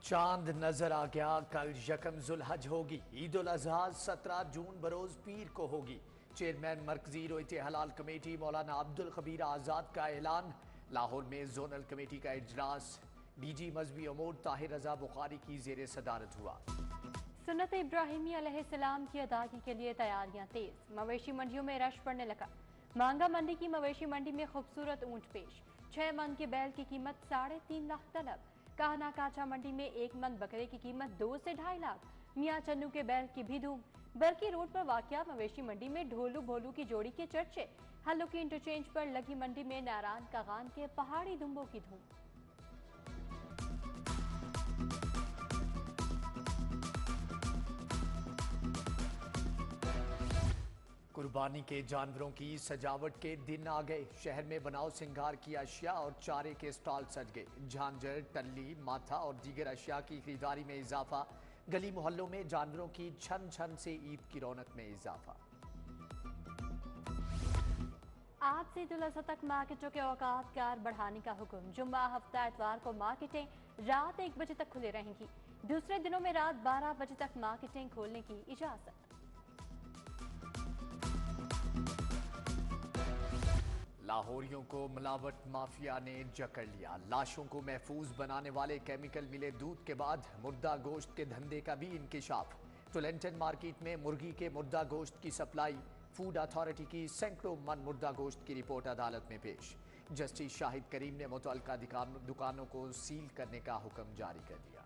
चांद नजर आ गया। कल यकम जुल्हज होगी। ईद उल अजहा 17 जून बरोज पीर को होगी। चेयरमैन मरकजी रोयते हलाल कमेटी मौलाना अब्दुल खबीर आजाद का ऐलान। लाहौर में जोनल कमेटी का इजलास डीजी मजहबी अमूर ताहिर रजा बुखारी की जेर सदारत हुआ। सुन्नत इब्राहिमी अलैहिस्सलाम की अदायगी के लिए तैयारियां तेज। मवेशी मंडियों में रश पड़ने लगा। मांगा मंडी की मवेशी मंडी में खूबसूरत ऊंट पेश। 6 मन के बैल की कीमत 3.5 लाख तलब। कहना काचा मंडी में 1 मन बकरे की कीमत 2 से 2.5 लाख। मियाँ चन्नू के बैल की भी धूम। बरकी रोड पर वाक़या मवेशी मंडी में ढोलू भोलू की जोड़ी के चर्चे। हल्लू की इंटरचेंज पर लगी मंडी में नारान कागान के पहाड़ी दुम्बों की धूम। कुर्बानी के जानवरों की सजावट के दिन आ गए। शहर में बनाव सिंगार की अशिया और चारे के स्टॉल सज गए। झांझर, टल्ली, माथा और दीगर अशिया की खरीदारी में इजाफा। गली मोहल्लों में जानवरों की छन छन से ईद की रौनक में इजाफा। आज से ईद उल अज़हा तक मार्केटों के औकात कार बढ़ाने का हुक्म। जुम्मा, हफ्ता, इतवार को मार्केटें रात 1 बजे तक खुले रहेंगी। दूसरे दिनों में रात 12 बजे तक मार्केटें खोलने की इजाजत। लाहौरियों को मिलावट माफिया ने जकड़ लिया। लाशों को महफूज बनाने वाले केमिकल मिले दूध के बाद मुर्दा गोश्त के धंधे का भी इंकिशाफ। टोलेंटन मार्केट में मुर्गी के मुर्दा गोश्त की सप्लाई। फूड अथॉरिटी की सैकड़ों मन मुर्दा गोश्त की रिपोर्ट अदालत में पेश। जस्टिस शाहिद करीम ने मुतल्लिका दुकानों को सील करने का हुक्म जारी कर दिया।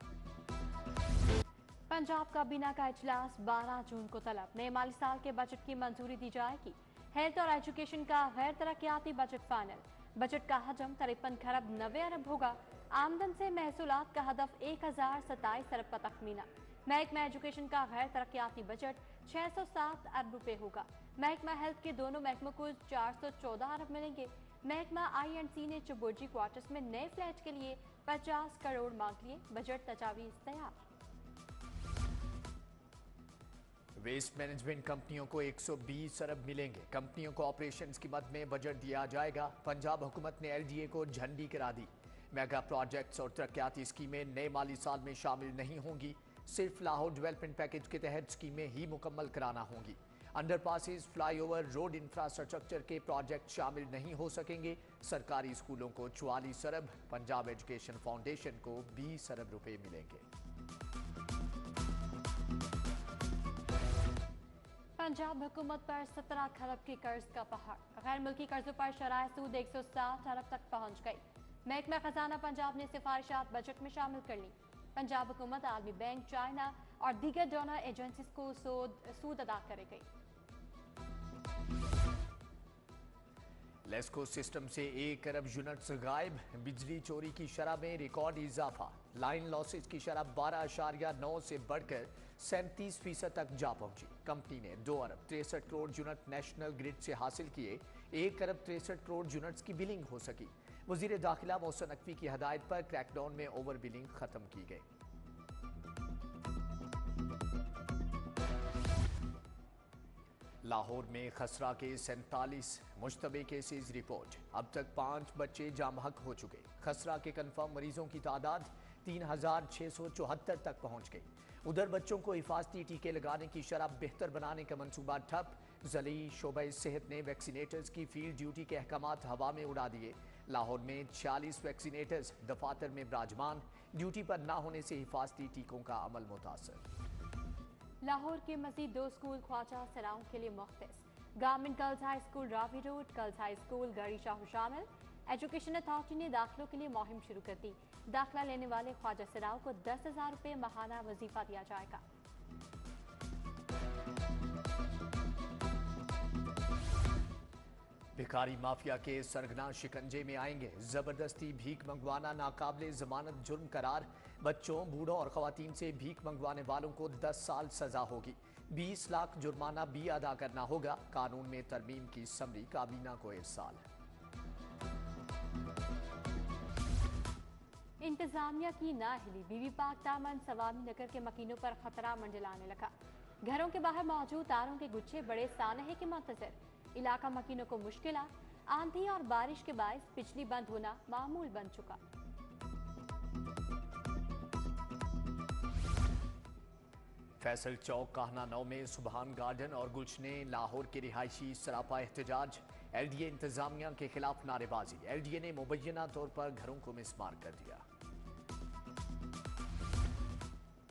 पंजाब काबीना का इजलास 12 जून को तलब। नए माली साल के बजट की मंजूरी दी जाएगी। हेल्थ और एजुकेशन का गैर तरक्याती बजट फाइनल। बजट का हजम 53 खरब 90 अरब होगा। आमदन से महसूलात का हदफ 1027 अरब का तखमीना। महकमा एजुकेशन का गैर तरक्याती बजट 607 अरब रुपए होगा। महकमा हेल्थ के दोनों महकमों को 414 अरब मिलेंगे। महकमा INC ने चुबुर्जी क्वार्टर्स में नए फ्लैट के लिए 50 करोड़ मांग लिए। बजट तजावीज तैयार। वेस्ट मैनेजमेंट कंपनियों को 120 अरब मिलेंगे। कंपनियों को ऑपरेशंस की मद में बजट दिया जाएगा। पंजाब हुकूमत ने LDA को झंडी करा दी। मेगा प्रोजेक्ट्स और तरक्याती स्कीमें नए माली साल में शामिल नहीं होंगी। सिर्फ लाहौर डेवलपमेंट पैकेज के तहत स्कीमें ही मुकम्मल कराना होंगी। अंडरपासेस, फ्लाईओवर, रोड इंफ्रास्ट्रक्चर के प्रोजेक्ट शामिल नहीं हो सकेंगे। सरकारी स्कूलों को 44 अरब, पंजाब एजुकेशन फाउंडेशन को 20 अरब रुपए मिलेंगे। पंजाब हुकूमत पर 17 खरब के कर्ज का पहाड़। गैर मुल्की कर्जों पर शरह सूद 160 अरब तक पहुंच गई। महकमा खजाना पंजाब ने सिफारिशात बजट में शामिल कर ली। पंजाब हुकूमत आलमी बैंक, चाइना और दीगर डोनर एजेंसीज को सूद अदा करेगी। लेस्को सिस्टम से 1 अरब यूनिट्स गायब। बिजली चोरी की शरह में रिकॉर्ड इजाफा। लाइन लॉसेज की शरह 12.9 से बढ़कर 37% तक जा पहुंची। कंपनी ने 2 अरब 63 करोड़ यूनिट नेशनल ग्रिड से हासिल किए। 1 अरब 63 करोड़ यूनिट्स की बिलिंग हो सकी। वजीर दाखिला मोहसिन नकवी की हदायत पर क्रैकडाउन में ओवर बिलिंग खत्म की गई। लाहौर में खसरा के 47 मुश्तबे केसेज रिपोर्ट। अब तक 5 बच्चे जामहक हो चुके। खसरा के कन्फर्म मरीजों की तादाद 3674 तक पहुंच गई। उधर बच्चों को हिफाजती टीके लगाने की शरह बेहतर बनाने का मंसूबा ठप। जली शोबे सेहत ने वैक्सीनेटर्स की फील्ड ड्यूटी के अहकामात हवा में उड़ा दिए। लाहौर में 46 वैक्सीनेटर्स दफातर में विराजमान। ड्यूटी पर न होने से हिफाजती टीकों का अमल मुतासर। लाहौर के मजीद 2 स्कूल ख्वाजा सराओं के लिए मुख्तस। Government girls high school Ravi road, girls high school Gari Shah शामिल। एजुकेशन अथॉरिटी ने दाखिलों के लिए मुहिम शुरू कर दी। दाखिला लेने वाले ख्वाजा सराओं को 10,000 रुपये माहाना वजीफा दिया जाएगा। भिखारी माफिया के सरगना शिकंजे में आएंगे। जबरदस्ती भीख मंगवाना नाकाबिले जमानत जुर्म करार। बच्चों, बूढ़ों और खवातीन से भीख मंगवाने वालों को 10 साल सजा होगी। 20 लाख जुर्माना भी अदा करना होगा। कानून में तरमीम की समरी काबीना को इरसाल। इंतजामिया की ना हिली। बीबी पाक दामन सवामी नगर के मकीनों पर खतरा मंडलाने लगा। घरों के बाहर मौजूद तारों के गुच्छे बड़े सानहे के मुंतजर। इलाका मकीनों को मुश्किल। आंधी और बारिश के बायस बिजली बंद होना मामूल बन चुका। फैसल चौक काहना 9 में सुबहान गार्डन और गुलशने लाहौर के रिहायशी सरापा एहतजाज। एलडीए इंतजामिया के खिलाफ नारेबाजी। एलडीए ने मुबैना तौर पर घरों को मिसमार कर दिया।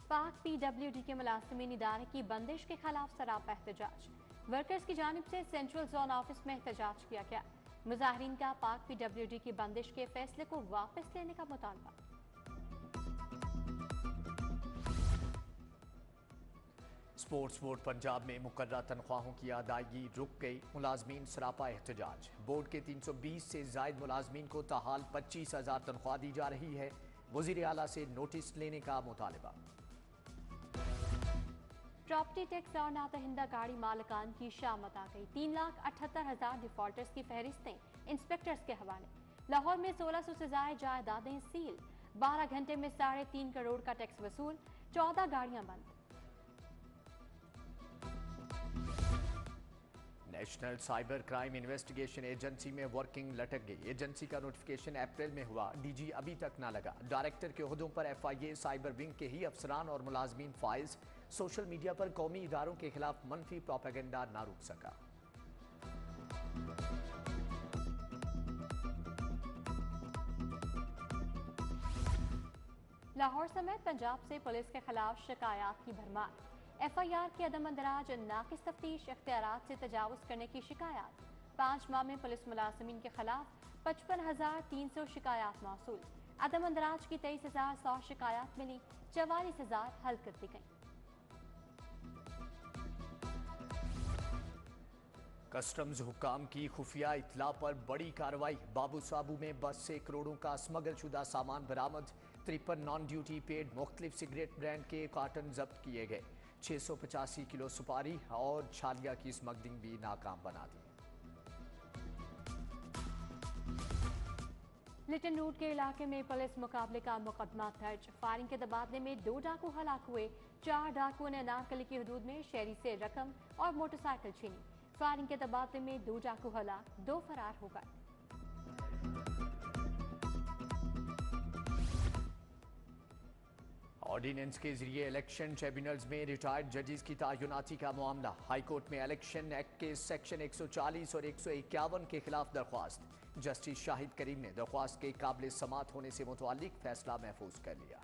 पाक पीडब्ल्यूडी के मुलाजिमीन इदारे की बंदिश के खिलाफ सरापा एहतजाज। वर्कर्स की जानिब से सेंट्रल जोन ऑफिस में एहतजाज किया गया। मुजाहिरीन का पाक पीडब्ल्यूडी की बंदिश के फैसले को वापस लेने का मुतालबा। स्पोर्ट्स बोर्ड पंजाब में मुकर्रर तनख्वाहों की अदायगी रुक गई। मुलाजमीन सरापा एहतजाज। बोर्ड के 320 से जायद मुलाजमीन को ताहाल 25,000 तनख्वाह दी जा रही है। वजीर आला से नोटिस लेने का मुतालबा। प्रॉपर्टी टैक्स और नातहिंदा गाड़ी मालिकान की शामत आ गई। 3,78,000 डिफॉल्टर्स की फहरिस्तें इंस्पेक्टर्स के हवाले। लाहौर में 1600 से जायद जायदादें सील। 12 घंटे में 3.5 करोड़ का टैक्स वसूल। 14 गाड़ियां बंद। National cyber crime investigation agency में वर्किंग लटक गई। एजेंसी का नोटिफिकेशन अप्रैल में हुआ, डीजी अभी तक ना लगा। डायरेक्टर के ओहदों पर एफआईए, साइबर विंग के ही अफसरान और मुलाजमीन फाइज। सोशल मीडिया पर कौमी इदारों के खिलाफ मनफी प्रोपेगेंडा ना रुक सका। लाहौर समेत पंजाब से पुलिस के खिलाफ शिकायत की भरमार। एफआईआर के अदम अंदराज, नाकिस तफ्तीश, इख्तियारात से तजावुज करने की शिकायत। 5 माह में पुलिस मुलाजिमीन के खिलाफ 55,300 शिकायत मौसूल। अदम अंदराज की 23,100 शिकायत मिली। 44,000 हल कर दी गई। कस्टम्स हुक्काम की खुफिया इतला पर बड़ी कार्रवाई। बाबू साबू में बस से करोड़ों का स्मगल शुदा सामान बरामद। 53 नॉन ड्यूटी पेड मुख्तलिफ सिगरेट ब्रांड के कार्टन जब्त किए गए। 685 किलो सुपारी और छालिया की स्मगलिंग भी नाकाम बना दी। लिटन रूट के इलाके में पुलिस मुकाबले का मुकदमा दर्ज। फायरिंग के तबादले में 2 डाकू हलाक हुए। 4 डाकुओं ने अनारकली की हदूद में शहरी से रकम और मोटरसाइकिल छीनी। फायरिंग के तबादले में 2 डाकू हलाक, 2 फरार हो गए। ऑर्डिनेंस के जरिए इलेक्शन ट्रिब्यूनल्स में रिटायर्ड जजेस की तैनाती का मामला। हाईकोर्ट में इलेक्शन एक्ट के सेक्शन 140 और 151 के खिलाफ दरख्वास्त। जस्टिस शाहिद करीम ने दरख्वास्त के काबिल समात होने से मुतालिक फैसला महफूज कर लिया।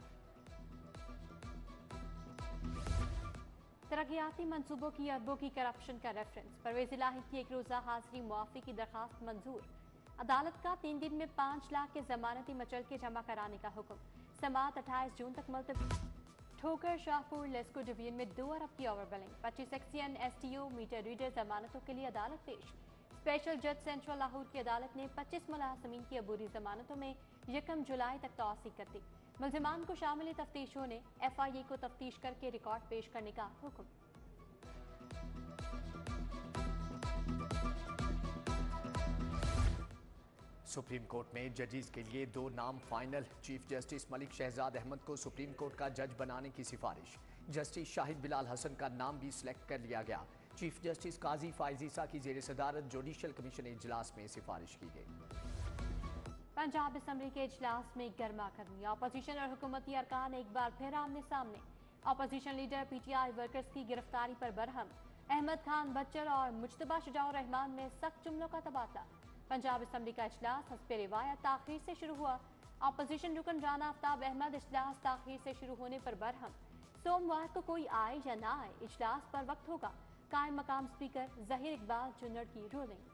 तरक्याती मंसूबों की अरबों की करप्शन का रेफरेंस। परवेज इलाही की 1 रोजा हाजिरी मुआफी की दरखास्त मंजूर। अदालत का 3 दिन में 5 लाख के जमानती मचल के जमा कराने का हुक्म। समात 28 जून तक मुलतवी। ठोकर शाहपुर लेस्को डिवीजन में 2 अरब की over billing. 25 एक्सियन STO meter reader जमानतों के लिए अदालत पेश। स्पेशल जज सेंट्रल लाहौर की अदालत ने 25 मुलाजमीन की अबूरी जमानतों में 1 जुलाई तक तौसी कर दी। मुलजिमान को शामिल तफ्तीशों ने एफआईए को तफ्तीश करके रिकॉर्ड पेश करने का हुक्म। सुप्रीम कोर्ट में जजेस के लिए 2 नाम final. Chief justice Malik Shahzad Ahmad को सुप्रीम कोर्ट का जज बनाने की सिफारिश। जस्टिस शाहिद बिलाल हसन का नाम भी सिलेक्ट कर लिया गया। चीफ जस्टिस काजी फायजीसा की जेर सदारत जुडिशल कमीशन इजलास में सिफारिश की गई। पंजाब असम्बली के इजलास में गर्मा गर्मी। अपोजिशन और हुकूमती अरकान एक बार फिर आमने सामने। अपोजिशन लीडर पीटीआई वर्कर्स की गिरफ्तारी पर बरहम। अहमद खान बच्चर और मुज्तबा शुजाउर रहमान में सख्त जुमलों का तबादला। पंजाब असम्बली का इजलास हस्बे रिवायत ताखीर से शुरू हुआ। अपोजिशन रुकन राना आफ्ताब अहमद इजलास ताखीर से शुरू होने पर बरहम। सोमवार को कोई आए या ना आए, इजलास पर वक्त होगा। कायम मकाम स्पीकर जहीर इकबाल जुन्नड़ की रूलिंग।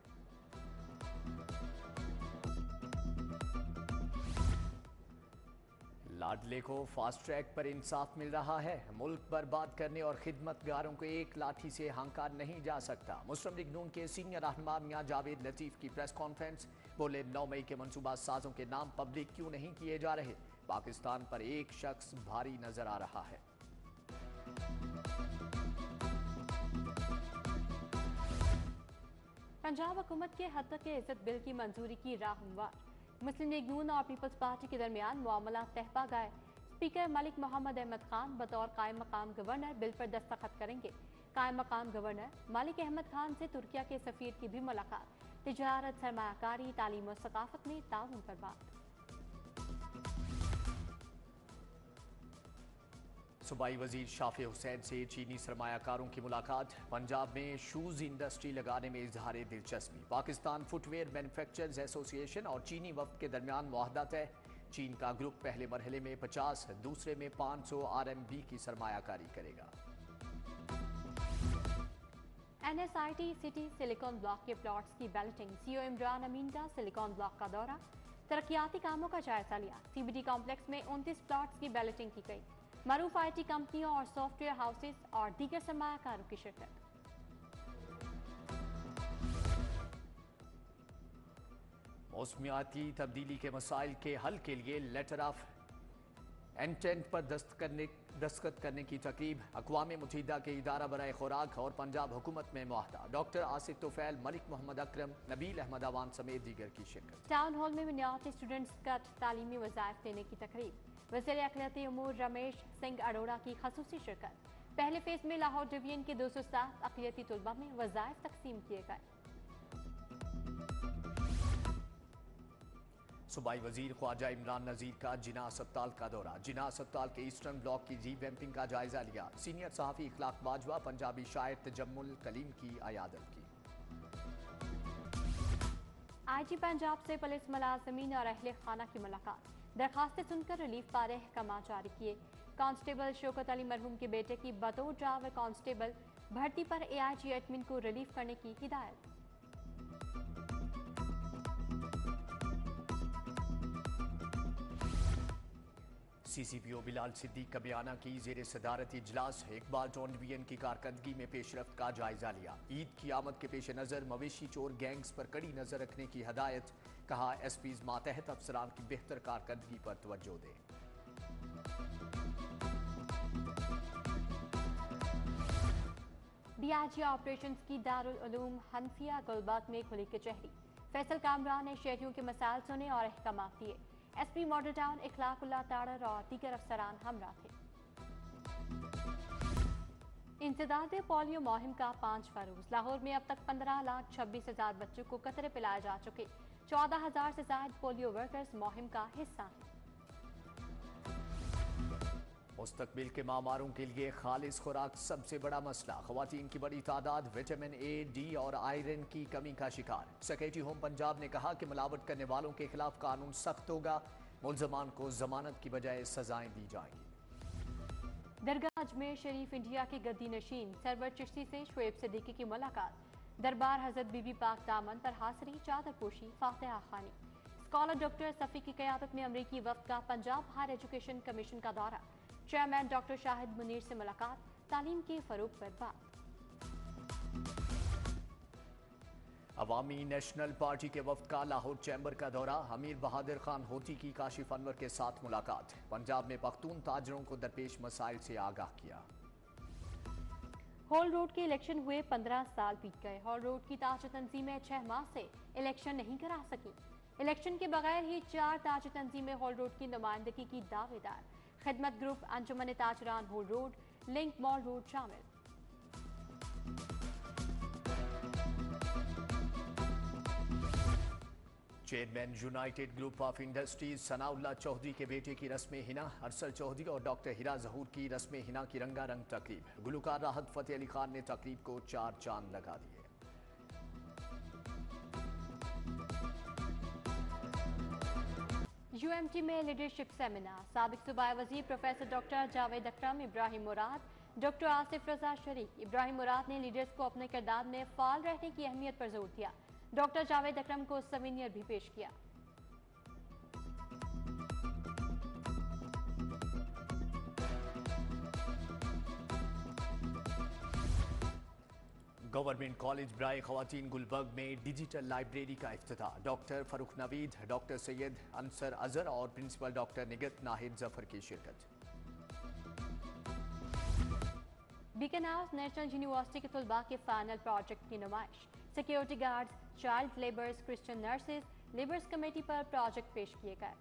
लाडले को फास्ट ट्रैक पर इंसाफ मिल रहा है। मुल्क बर्बाद करने और खिदमतगारों को एक लाठी से हांका नहीं जा सकता। मुस्लिम लीग नून के सीनियर रहनुमा मियां जावेद लतीफ की प्रेस कॉन्फ्रेंस। बोले 9 मई के मंसूबा साजों के नाम पब्लिक क्यों नहीं किए जा रहे। पाकिस्तान पर एक शख्स भारी नजर आ रहा है। पंजाब हुकूमत के हद तक इज्जत बिल की मंजूरी की राह हमवार। मुस्लिम लीग नून और पीपल्स पार्टी के दरमियान मामला तहपा गए। स्पीकर मलिक मोहम्मद अहमद खान बतौर कायम मकाम गवर्नर बिल पर दस्तखत करेंगे। कायम मकाम गवर्नर मलिक अहमद खान से तुर्किया के सफीर की भी मुलाकात। तिजारत, सरमायाकारी, तालीम और सकाफत में ताउन पर बात। सूबाई वजीर शाफी हुसैन से चीनी सरमायाकारों की मुलाकात। पंजाब में शूज इंडस्ट्री लगाने में इजहार दिलचस्पी। पाकिस्तान फुटवेयर मैन्युफैक्चरर्स एसोसिएशन और चीनी वफ्द के दरमियान मुआहदा तय। चीन का ग्रुप पहले मरहले में 50, दूसरे में 500 RMB की सरमायाकारी करेगा। NSIT सिटी सिलिकॉन ब्लॉक के प्लॉट्स की बैलेटिंग। CEO इमरान अमीन का सिलिकॉन ब्लॉक का दौरा, तरक्याती कामों का जायजा लिया। CBD कॉम्प्लेक्स में 29 प्लॉट्स की बैलेटिंग की गई। मरूफ IT कंपनियों और सॉफ्टवेयर हाउसेस और दीगर सरमायाकारों की शिरकत। मौसमियाती तब्दीली के मसाइल के हल के लिए लेटर ऑफ इंटेंट पर दस्तखत करने की तकरीब। अक़वाम मुत्तहिदा के इदारा बराए खुराक और पंजाब हुकूमत में मुआहदा। डॉक्टर आसिफ तोफैल, मलिक मोहम्मद अकरम, नबील अहमद अवान समेत दीगर की शिरकत। टाउन हॉल में मिनियाती स्टूडेंट्स का तालीमी वज़ाइफ देने की तकरीब। वज़ीर अक़लियती उमूर रमेश सिंह अरोड़ा की ख़ुसूसी शिरकत। पहले फेज में लाहौर डिवीजन के 207 अक़लियती तलबा में वज़ाइफ तकसीम किए गए। सूबाई वजीर ख्वाजा इमरान नज़ीर का जिना अस्पताल का दौरा। जिना अस्पताल के ईस्टर्न ब्लॉक की रीवैम्पिंग का जायजा लिया। सीनियर सहाफ़ी इखलाक बाजवा, पंजाबी शायर तजम्मुल कलीम की अयादत की। IG पंजाब से पुलिस मुलाजमीन और अहले खाना की मुलाकात। दरखास्तें सुनकर रिलीफ पारे अहकाम जारी किए। कांस्टेबल शौकत अली मरहूम के बेटे की बतौर ड्राइवर कांस्टेबल भर्ती पर AIG एडमिन को रिलीफ करने की हिदायत। CCPO बिलाल सिद्दीक का बयाना की जेर सदारती इजलास। इकबाल टोन डिवीजन की कारकर्दगी में पेशरफ्त का जायजा लिया। ईद की आमद के पेश नज़र मवेशी चोर गैंग्स पर कड़ी नजर रखने की हदायत। कहा SPs मातहत अफसरान की बेहतर कारकर्दगी पर तवज्जो दें। DIG ऑपरेशंस की दारुल उलूम हनफिया गुलबाग में खुली कचहरी। फैसल कामरान ने शहरियों के मसाइल सुने और अहकाम दिए। SP मॉडल टाउन इखलाकुल्लाह ताड़र और दीगर अफसरान हमरा थे। इंसदाद पोलियो मुहिम का 5वां रोज। लाहौर में अब तक 15,26,000 बच्चों को कतरे पिलाए जा चुके। 14,000 से ज्यादा पोलियो वर्कर्स मुहिम का हिस्सा हैं। मुस्तकबिल के मामारों के लिए खालिस खुराक सबसे बड़ा मसला। खवातीन की बड़ी तादाद विटामिन A, D और आयरन की कमी का शिकार। सेक्रेटरी होम पंजाब ने कहा कि मिलावट करने वालों के खिलाफ कानून सख्त होगा। मुल्जमान को जमानत की बजाय सजाएं दी जाएंगी। दरगाह अजमेर शरीफ इंडिया के गद्दी नशीन सरवर चिश्ती से शुएब सिद्दीकी की मुलाकात। दरबार हजरत बीबी पाक दामन पर हासिरी, चादर पोशी, फातिहा खानी। स्कॉलर डॉक्टर सफ़ी की क़यादत में अमरीकी वफ्द का पंजाब हायर एजुकेशन कमीशन का दौरा। चेयरमैन डॉक्टर शाहिद मुनीर से मुलाकात। तालीम के फरोग पर बात। अवामी नेशनल पार्टी के वफ्द का लाहौर चैम्बर का दौरा। अमीर बहादुर खान होती की काशिफ अनवर के साथ मुलाकात। पंजाब में पख्तून ताजरों को दरपेश मसाइल से आगाह किया। हॉल रोड के इलेक्शन हुए 15 साल बीत गए। हॉल रोड की ताज तंजीमें 6 माह से इलेक्शन नहीं करा सकी। इलेक्शन के बगैर ही 4 ताज तंजीमें हॉल रोड की नुमाइंदगी की दावेदार। Khidmat group, Anjuman Tajran hall road, link mall road शामिल। Chairman united group of industries Sanaullah Chaudhry के बेटे की रस्म हिना। अरसल चौधरी और डॉक्टर हिरा जहूर की रस्म हिना की रंगारंग तकरीब। गुलकार राहत फतेह अली खान ने तकरीब को 4 चांद लगा दिए। UMT में लीडरशिप सेमिनार। साबिक सूबाई वजीर प्रोफेसर डॉक्टर जावेद अकरम, इब्राहिम मुराद, डॉक्टर आसिफ रजा शरीक। इब्राहिम मुराद ने लीडर्स को अपने किरदार में फाल रहने की अहमियत पर जोर दिया। डॉक्टर जावेद अकरम को सवीनियर भी पेश किया। गवर्नमेंट कॉलेज बराए खवातीन गुलबर्ग में डिजिटल लाइब्रेरी का इफ्तिताह। डॉक्टर फरूख नवीद, डॉक्टर सैयद अंसर अजहर और प्रिंसिपल डॉक्टर निगत नाहिद जफर की शिरकत। बीकन हाउस नेशनल यूनिवर्सिटी के तलबा के फाइनल प्रोजेक्ट की नुमाइश। Security guards, child labours, Christian nurses, labours committee पर प्रोजेक्ट पेश किए गए।